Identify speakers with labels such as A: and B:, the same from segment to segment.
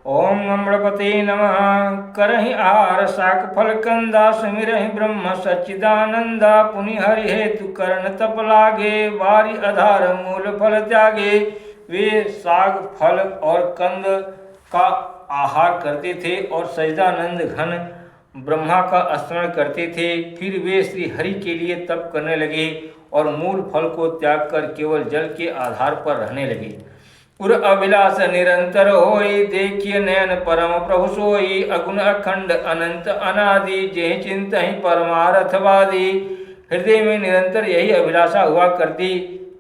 A: ओम गणपते नमः। करहि आहार शाक फल कंदा सुमिरहि ब्रह्म सच्चिदानंदा। पुनि हरि हेतु करण तप लागे बारी आधार मूल फल त्यागे। वे साग फल और कंद का आहार करते थे और सच्चिदानंद घन ब्रह्मा का स्मरण करते थे। फिर वे श्री हरि के लिए तप करने लगे और मूल फल को त्याग कर केवल जल के आधार पर रहने लगे। उर अभिलाष निरंतर होई देखिए नयन परम प्रभु सोई। अगुण अखंड अनंत अनादि जे चिंतहि परमार्थवादी। हृदय में निरंतर यही अभिलाषा हुआ करती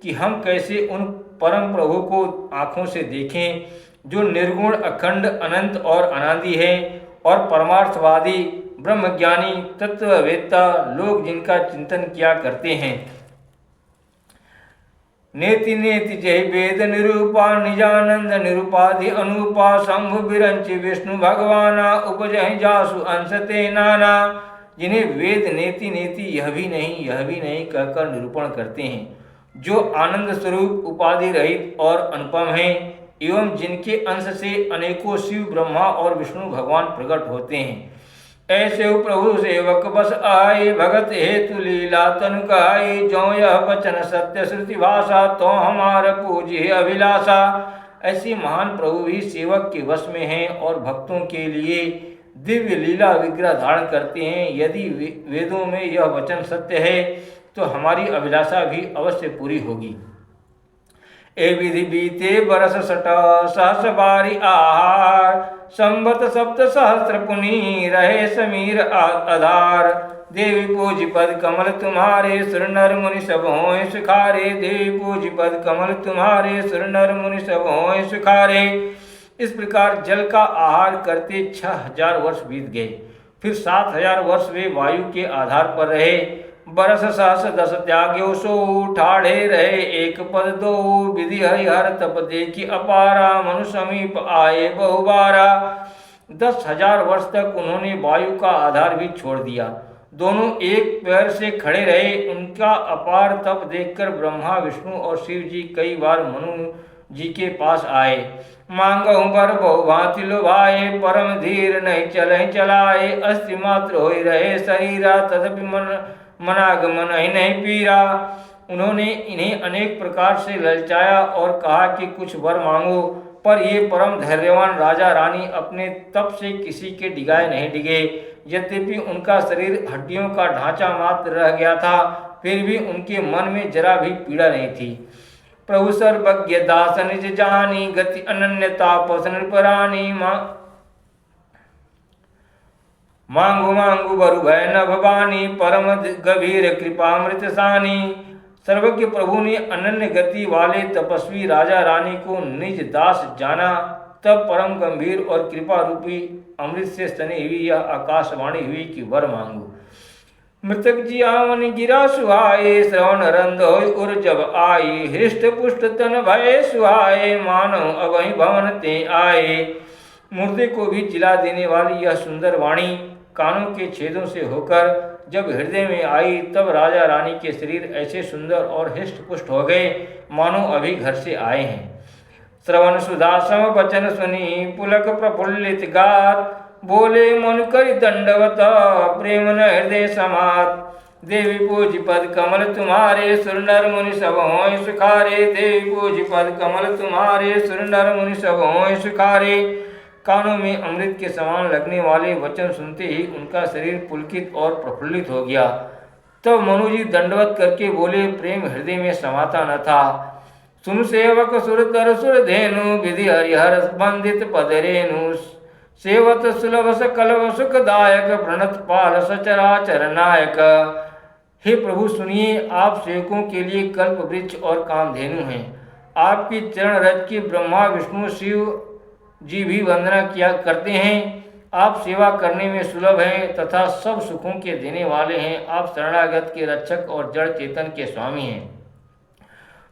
A: कि हम कैसे उन परम प्रभु को आँखों से देखें जो निर्गुण अखंड अनंत और अनादि है और परमार्थवादी ब्रह्मज्ञानी तत्ववेत्ता लोग जिनका चिंतन किया करते हैं। नेति नेति जय वेद निरूपा निजानंद निरूपाधि अनुपा। शंभु बिरंच विष्णु भगवाना उपजहि जासु अंश ते नाना। जिन्हें वेद नेति नेति यह भी नहीं कहकर निरूपण करते हैं, जो आनंद स्वरूप उपाधि रहित और अनुपम हैं एवं जिनके अंश से अनेकों शिव ब्रह्मा और विष्णु भगवान प्रकट होते हैं। ऐसे प्रभु सेवक बस आए भगत हेतु लीला तनु कहाई। जो यह वचन सत्य श्रुति भाषा तो हमार पूज्य अभिलाषा। ऐसे महान प्रभु भी सेवक के वश में हैं और भक्तों के लिए दिव्य लीला विग्रह धारण करते हैं। यदि वेदों में यह वचन सत्य है तो हमारी अभिलाषा भी अवश्य पूरी होगी। ए विधि बीते बरस सट सहस बारी आहार। संबत सप्त सहस्त्र पुनि रहे समीर आधार। देवी पूज पद कमल तुम्हारे सुर नर मुनि सब होय सुखारे। देवी पूज पद कमल तुम्हारे सुर नर मुनि सब होय सुखारे। इस प्रकार जल का आहार करते 6000 वर्ष बीत गए। फिर 7000 वर्ष वे वायु के आधार पर रहे। बरस सहस 10 त्याग्यो सो ठाढ़े रहे एक पद दो। विधि हरिहर तप देखी अपारा मनु समीप आए बहुबारा। 10,000 वर्ष तक उन्होंने वायु का आधार भी छोड़ दिया। दोनों एक पैर से खड़े रहे। उनका अपार तप देखकर ब्रह्मा विष्णु और शिव जी कई बार मनु जी के पास आए। मांगहु बर बहु भांति लुभाए। परम धीर नहीं चलहि चलाए। अस्थि मात्र होई रहे शरीरा तथापि मनागमन ही नहीं पीरा। उन्होंने इन्हें अनेक प्रकार से ललचाया और कहा कि कुछ वर मांगो, पर ये परम धैर्यवान राजा रानी अपने तप से किसी के डिगाए नहीं डिगे। यद्यपि उनका शरीर हड्डियों का ढांचा मात्र रह गया था, फिर भी उनके मन में जरा भी पीड़ा नहीं थी। प्रभु सर्वज्ञ दास निज जानी। गति अनन्यता पसन परानी। मांगु मांगु बरु भय न भवानी। परम गंभीर कृपामृत सानी। सर्वज्ञ प्रभु ने अनन्य गति वाले तपस्वी राजा रानी को निज दास जाना। तब परम गंभीर और कृपा रूपी अमृत से सनी हुई यह आकाशवाणी हुई कि वर मांगू। मृतक जी आवन गिरा सुहाए। श्रवण रंध होय उर जब आई। हृष्ट पुष्ट तन भय सुहाए। मानव अवहि भवन ते आए। मुर्दे को भी जिला देने वाली यह सुंदर वाणी कानों के छेदों से होकर जब हृदय में आई, तब राजा रानी के शरीर ऐसे सुंदर और हृष्ट पुष्ट हो गए मानो अभी घर से आए हैं। श्रवण सुधा सम वचन सुनी पुलक प्रफुल्लित गात। बोले मनु करि दंडवत प्रेम न हृदय समात। देवी पूज पद कमल तुम्हारे सुर नर मुनि सब होय सुखारे। देवी पूज पद कमल तुम्हारे सुर नर मुनि सब होय सुखारे। कानों में अमृत के समान लगने वाले वचन सुनते ही उनका शरीर पुलकित और प्रफुल्लित हो गया। तब मनु जी दंडवत करके बोले, प्रेम हृदय में समाता न था। सुन सेवक सुर तर सुर धेनु। विधि हरिहर बंदित पद रेणु। सेवत सुलभ सकल सुखदायक। प्रणत पाल सचराचर नायक। हे प्रभु सुनिए, आप सेवकों के लिए कल्प वृक्ष और कामधेनु हैं। आपकी चरण रज की ब्रह्मा विष्णु शिव जी भी वंदना किया करते हैं। आप सेवा करने में सुलभ हैं तथा सब सुखों के देने वाले हैं। आप शरणागत के रक्षक और जड़ चेतन के स्वामी हैं।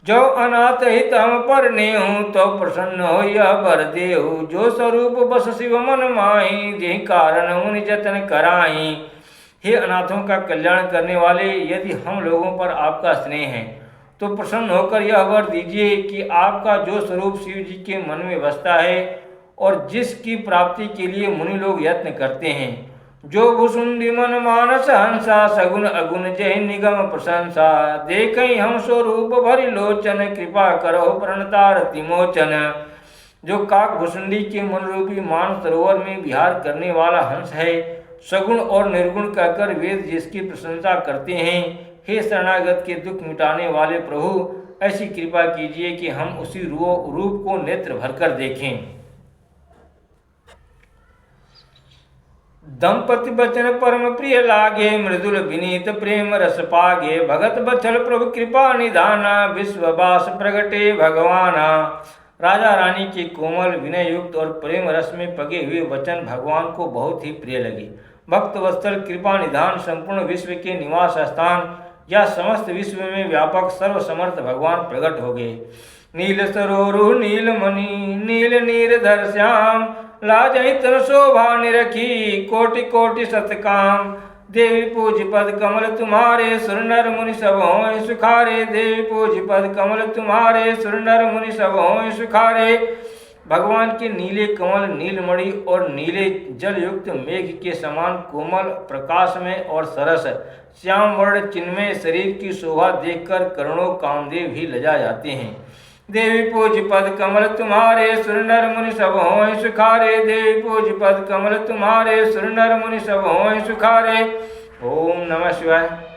A: जो अनाथ हित हम पर नेहु तो प्रसन्न हो यह बर देहु। जो स्वरूप बस शिव मन माही जेहि कारण मुनि जतन कराई। हे अनाथों का कल्याण करने वाले, यदि हम लोगों पर आपका स्नेह है तो प्रसन्न होकर यह वर दीजिए कि आपका जो स्वरूप शिव जी के मन में बसता है और जिसकी प्राप्ति के लिए मुनि लोग यत्न करते हैं। जो भुसुंडी मन मानस हंसा सगुन अगुन जय निगम प्रशंसा देखई हम स्वरूप भरि लोचन कृपा करो प्रणतार तिमोचन। जो काक भुसुंडी के मन रूपी मान सरोवर में विहार करने वाला हंस है, सगुण और निर्गुण कहकर वेद जिसकी प्रशंसा करते हैं, हे शरणागत के दुख मिटाने वाले प्रभु, ऐसी कृपा कीजिए कि हम उसी रूप को नेत्र भरकर देखें। दंपति बचन परम प्रिय लागे मृदुल विनीत प्रेम रस पागे भगत बचल प्रभु कृपा निधाना विश्ववास प्रगटे भगवाना। राजा रानी के कोमल विनय युक्त और प्रेम रस में पगे हुए वचन भगवान को बहुत ही प्रिय लगे। भक्त वत्सल कृपा निधान संपूर्ण विश्व के निवास स्थान या समस्त विश्व में व्यापक सर्वसमर्थ भगवान प्रकट हो गए। नील सरोरु नील मणि नील नीरधर श्याम लाजहि तन शोभा निरखी कोटि कोटि सतकाम। देवी पूज पद कमल तुम्हारे सुर नर मुनि सब हों सुखारे। देवी पूज पद कमल तुम्हारे सुर नर मुनि सब हों सुखारे। भगवान के नीले कमल नीलमणि और नीले जल युक्त मेघ के समान कोमल प्रकाश में और सरस श्याम वर्ण चिन्मय शरीर की शोभा देखकर करोड़ों कामदेव भी लजा जाते हैं। देवी पूज पद कमल तुम्हारे सुर नर मुनि सब हों सुखारे। देवी पूज पद कमल तुम्हारे सुर नर मुनि सब हों सुखारे। ओम नमः शिवाय।